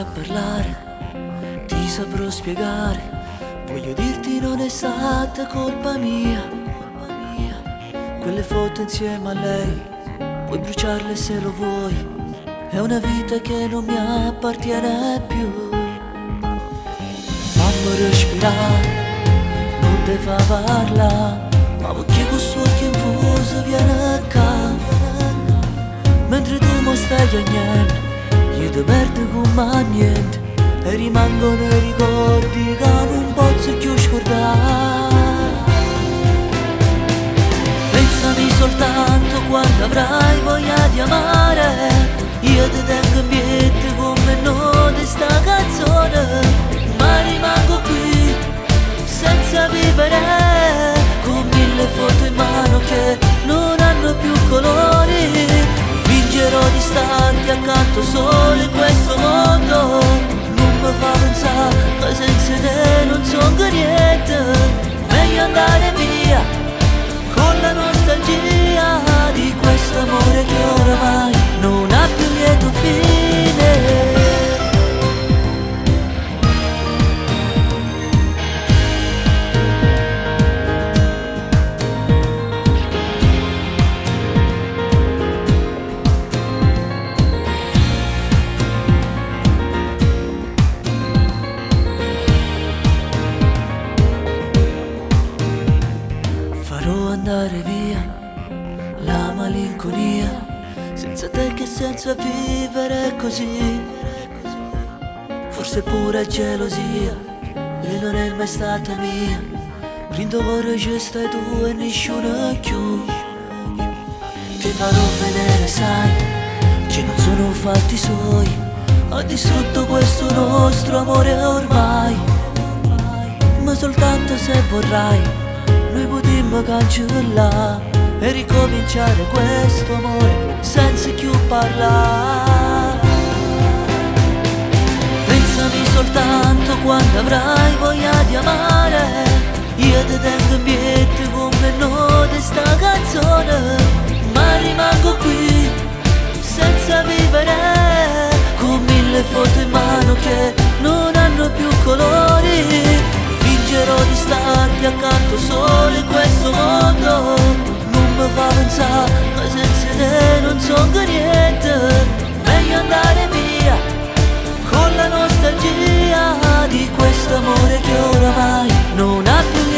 a parlare, ti saprò spiegare. Voglio dirti non è stata colpa mia. Quelle foto insieme a lei, puoi bruciarle se lo vuoi. È una vita che non mi appartiene più. Fammi respirare, non te fa parlare, ma perché questo occhio infuso viene qua. Mentre tu mi stai a niente, io ti perdo come niente, e rimangono i ricordi che non posso più scordare. Pensami soltanto quando avrai voglia di amare, io ti tengo in piedi come note sta canzone, ma rimango qui senza vivere, con mille foto in mano che non hanno più colori. Fingerò di starti accanto solo in questo mondo, non mi fa pensare che senza te non sono niente. Meglio andare via con la nostalgia di questo amore che oramai non ha più lieto fine. Andare via la malinconia, senza te che senso a vivere così. Forse pure gelosia, lei non è mai stata mia. Brindo ora ci stai tu e nessuno più. Ti farò vedere, sai, che non sono fatti suoi. Ha distrutto questo nostro amore ormai, ma soltanto se vorrai noi potremmo cancellare e ricominciare questo amore senza più parlare. Pensami soltanto quando avrai voglia di amare, io ti tengo in piedi come note sta canzone, ma rimango qui senza vivere, con mille foto in mano che non hanno più colori. Fingerò di starti accanto solo in questo mondo, non mi fa pensare che senza te non sono niente. Meglio andare via con la nostalgia di questo amore che oramai non ha più